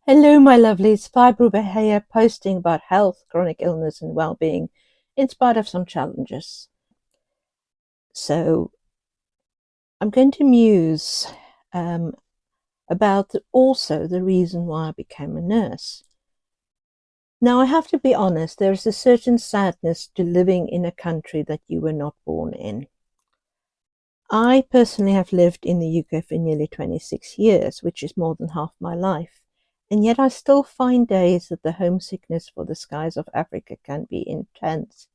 Hello, my lovelies. FibroBear here, posting about health, chronic illness, and well-being in spite of some challenges. So, I'm going to muse about also the reason why I became a nurse. Now, I have to be honest, there is a certain sadness to living in a country that you were not born in. I personally have lived in the UK for nearly 26 years, which is more than half my life. And yet I still find days that the homesickness for the skies of Africa can be intense.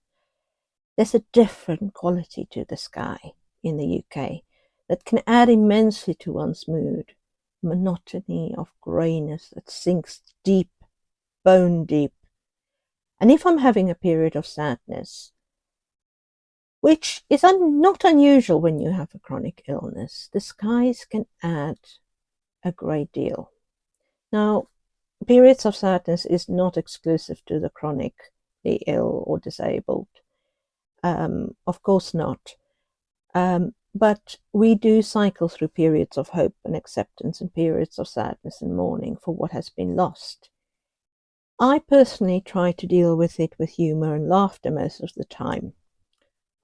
There's a different quality to the sky in the UK that can add immensely to one's mood. Monotony of greyness that sinks deep, bone deep. And if I'm having a period of sadness, which is not unusual when you have a chronic illness, the skies can add a great deal. Now, periods of sadness is not exclusive to the chronically ill or disabled. Of course not. But we do cycle through periods of hope and acceptance and periods of sadness and mourning for what has been lost. I personally try to deal with it with humor and laughter most of the time.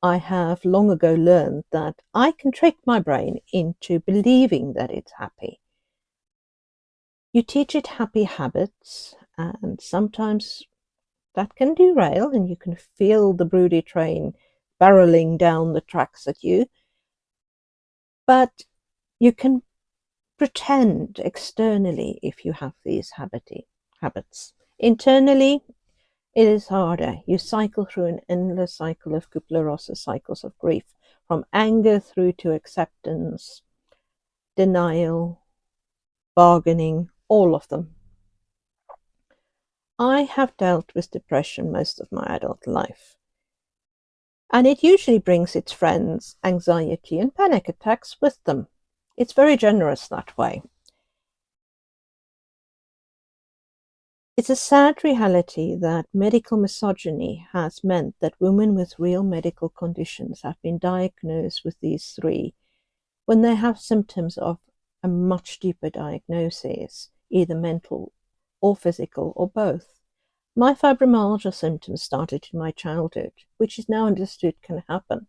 I have long ago learned that I can trick my brain into believing that it's happy. You teach it happy habits, and sometimes that can derail, and you can feel the broody train barreling down the tracks at you. But you can pretend externally if you have these habits. Internally, it is harder. You cycle through an endless cycle of Kubler Ross's cycles of grief, from anger through to acceptance, denial, bargaining, all of them. I have dealt with depression most of my adult life, and it usually brings its friends, anxiety and panic attacks with them. It's very generous that way. It's a sad reality that medical misogyny has meant that women with real medical conditions have been diagnosed with these three when they have symptoms of a much deeper diagnosis, either mental or physical or both. My fibromyalgia symptoms started in my childhood, which is now understood can happen.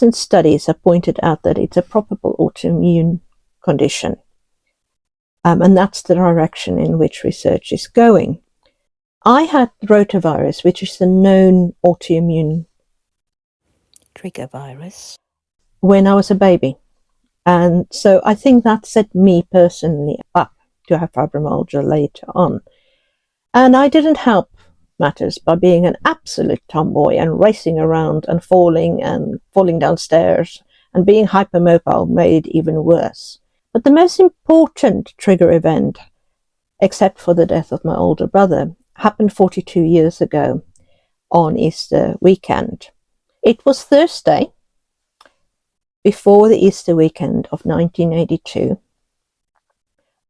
Recent studies have pointed out that it's a probable autoimmune condition. And that's the direction in which research is going. I had rotavirus, which is the known autoimmune trigger virus, when I was a baby. And so I think that set me personally up to have fibromyalgia later on. And I didn't help matters by being an absolute tomboy and racing around and falling downstairs, and being hypermobile made even worse. But the most important trigger event, except for the death of my older brother, happened 42 years ago on Easter weekend. It was Thursday before the Easter weekend of 1982,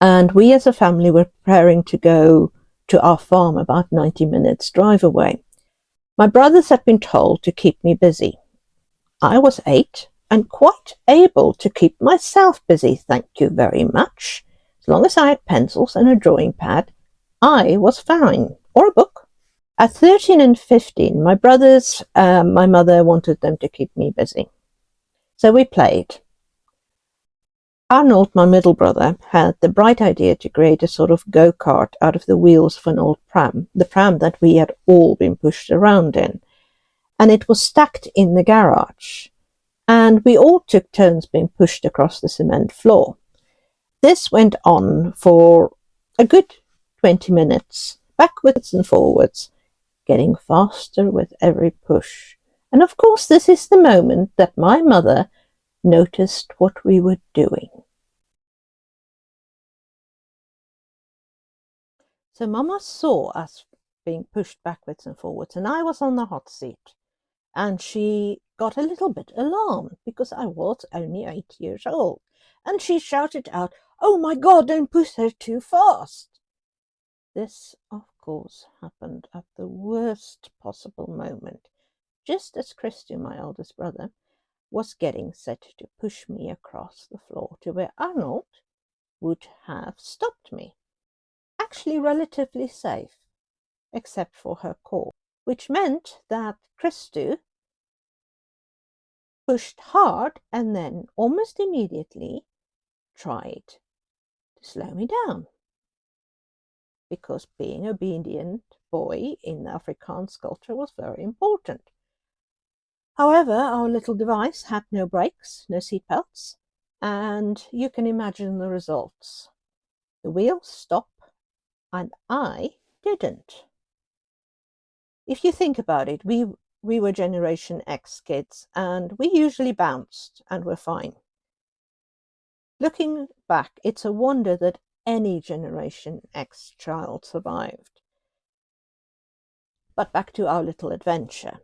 and we as a family were preparing to go to our farm about 90 minutes drive away. My brothers had been told to keep me busy. I was 8 and quite able to keep myself busy, thank you very much. As long as I had pencils and a drawing pad, I was fine, or a book. At 13 and 15, my brothers, my mother wanted them to keep me busy. So we played. Arnold, my middle brother, had the bright idea to create a sort of go-kart out of the wheels of an old pram, the pram that we had all been pushed around in. And it was stacked in the garage. And we all took turns being pushed across the cement floor. This went on for a good 20 minutes, backwards and forwards, getting faster with every push. And of course, this is the moment that my mother noticed what we were doing. So Mama saw us being pushed backwards and forwards, and I was on the hot seat. And she got a little bit alarmed because I was only 8 years old. And she shouted out, "Oh my God, don't push her too fast." This, of course, happened at the worst possible moment. Just as Christian, my eldest brother, was getting set to push me across the floor to where Arnold would have stopped me. Actually relatively safe, except for her core, which meant that Christu pushed hard and then almost immediately tried to slow me down. Because being an obedient boy in the Afrikaans culture was very important. However, our little device had no brakes, no seatbelts, and you can imagine the results. The wheels stop, and I didn't. If you think about it, we were Generation X kids, and we usually bounced and were fine. Looking back, it's a wonder that any Generation X child survived. But back to our little adventure.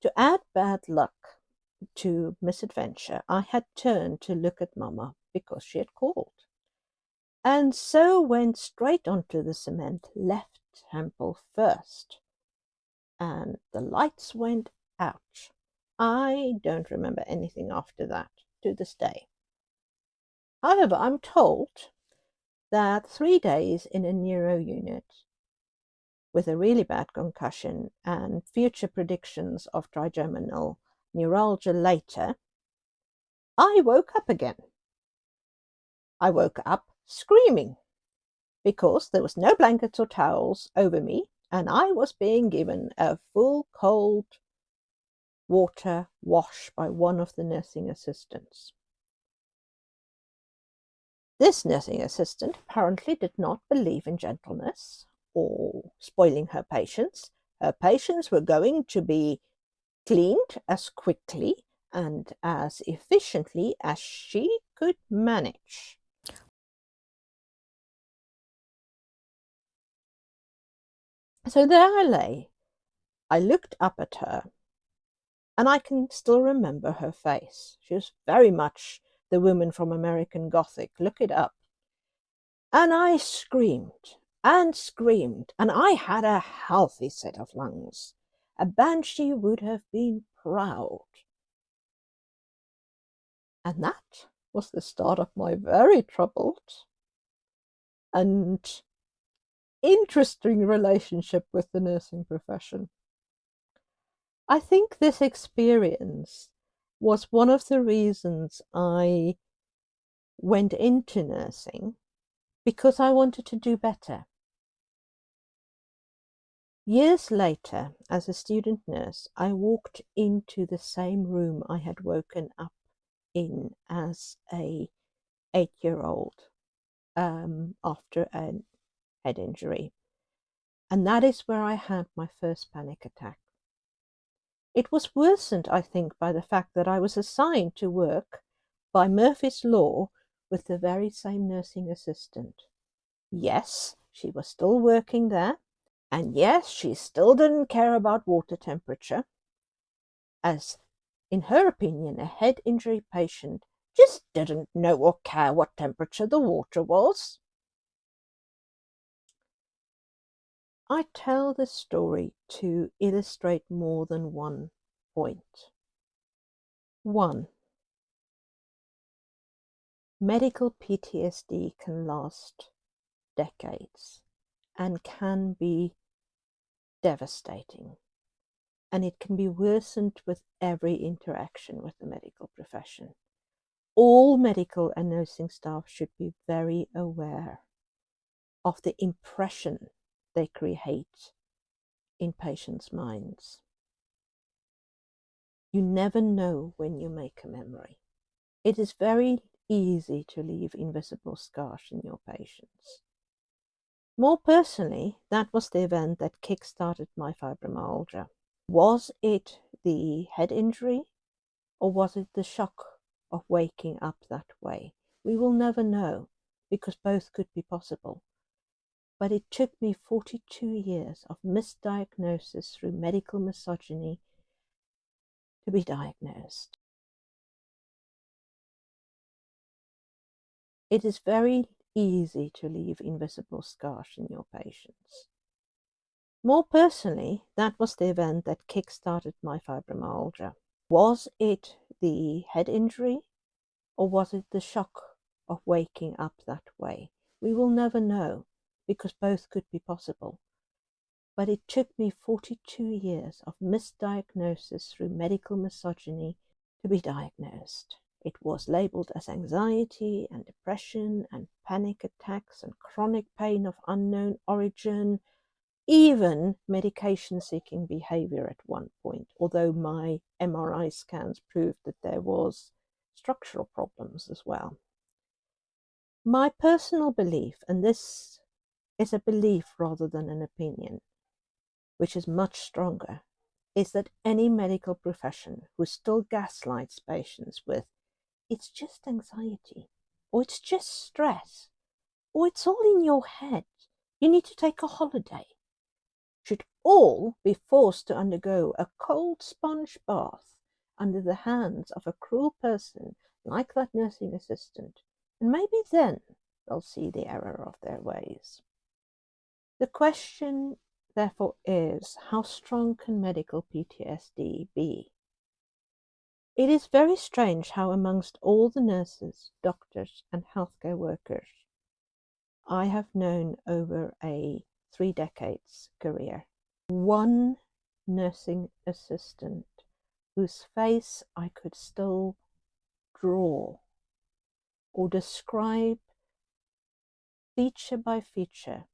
To add bad luck to misadventure, I had turned to look at Mama because she had called. And so went straight onto the cement, left temple first. And the lights went out. I don't remember anything after that to this day. However, I'm told that 3 days in a neuro unit with a really bad concussion and future predictions of trigeminal neuralgia later, I woke up again. I woke up screaming because there was no blankets or towels over me, and I was being given a full cold water wash by one of the nursing assistants. This nursing assistant apparently did not believe in gentleness or spoiling her patients. Her patients were going to be cleaned as quickly and as efficiently as she could manage. So there I lay. I looked up at her, and I can still remember her face. She was very much the woman from American Gothic. Look it up. And I screamed and screamed, and I had a healthy set of lungs. A banshee would have been proud. And that was the start of my very troubled and interesting relationship with the nursing profession. I think this experience was one of the reasons I went into nursing, because I wanted to do better. Years later, as a student nurse, I walked into the same room I had woken up in as a 8-year-old after a head injury. And that is where I had my first panic attack. It was worsened, I think, by the fact that I was assigned to work by Murphy's Law with the very same nursing assistant. Yes, she was still working there, and yes, she still didn't care about water temperature, as, in her opinion, a head injury patient just didn't know or care what temperature the water was. I tell this story to illustrate more than one point. 1. Medical PTSD can last decades and can be devastating. And it can be worsened with every interaction with the medical profession. All medical and nursing staff should be very aware of the impression they create in patients' minds. You never know when you make a memory. It is very easy to leave invisible scars in your patients. More personally, that was the event that kick-started my fibromyalgia. Was it the head injury, or was it the shock of waking up that way? We will never know, because both could be possible. But it took me 42 years of misdiagnosis through medical misogyny to be diagnosed. It is very easy to leave invisible scars in your patients. More personally, that was the event that kick-started my fibromyalgia. Was it the head injury, or was it the shock of waking up that way? We will never know, because both could be possible. But it took me 42 years of misdiagnosis through medical misogyny to be diagnosed. It was labeled as anxiety and depression and panic attacks and chronic pain of unknown origin, even medication-seeking behavior at one point, although my MRI scans proved that there was structural problems as well. My personal belief, and this is a belief rather than an opinion, which is much stronger, is that any medical profession who still gaslights patients with, it's just anxiety, or it's just stress, or it's all in your head, you need to take a holiday, should all be forced to undergo a cold sponge bath under the hands of a cruel person like that nursing assistant, and maybe then they'll see the error of their ways. The question, therefore, is how strong can medical PTSD be? It is very strange how amongst all the nurses, doctors, and healthcare workers I have known over a 3 decades career, one nursing assistant whose face I could still draw or describe feature by feature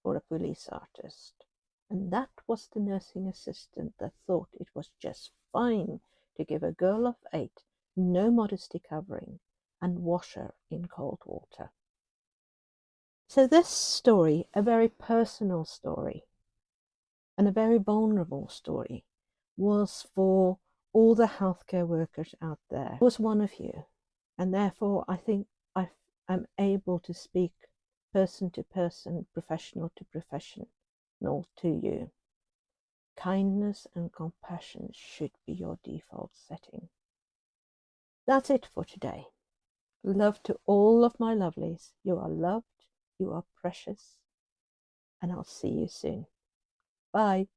for a police artist. And that was the nursing assistant that thought it was just fine to give a girl of 8 no modesty covering and wash her in cold water. So this story, a very personal story and a very vulnerable story, was for all the healthcare workers out there. I was one of you, and therefore I think I am able to speak person to person, professional to professional to you. Kindness and compassion should be your default setting. That's it for today. Love to all of my lovelies. You are loved, you are precious, and I'll see you soon. Bye.